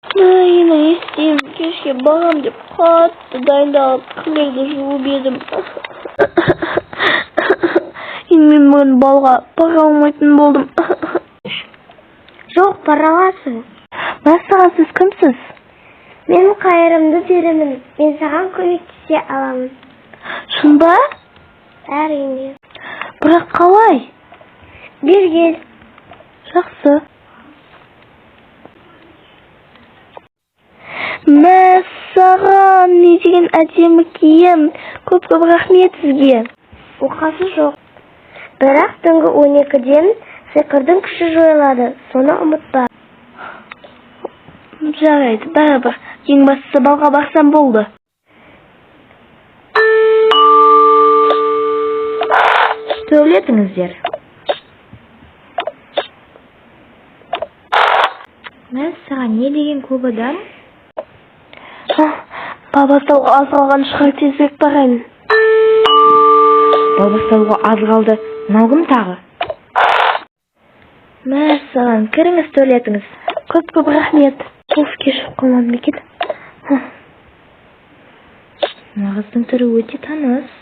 Yine isteyeyim. Keşke bağım deyip қатты дайындалып кірлерді жуып едім. Енді мен бүгін балға бара алмайтын болдым. Жоқ, бара аласың. Мәссаған, сіз кімсіз? Мен қайырымды теремін. Мен саған көмектесе аламын. Шын ба? Әрине. Бірақ қалай? Бер кел. Жақсы. Мәссаған, не деген әдемі киім. Көп-көп рахмет сізге. Оқасы жоқ. Бірақ түнгі 12-ден сиқырдың күші жойылады. Соны ұмытпа. Жарайды, бәрібір. Ең бастысы балға барсам болды. Сөйлетіңіздер. Мәссаған, не деген көп адам? Бабастауға аз қалған шығар, тезірек барайын. Бабастауға аз қалды. Мынау кім тағы? Мәссаған, кіріңіз, сөйлетіңіз. Көп-көп рахмет. Of, кешіп қалмадым екен. Мына қыздың түрі өте таныс.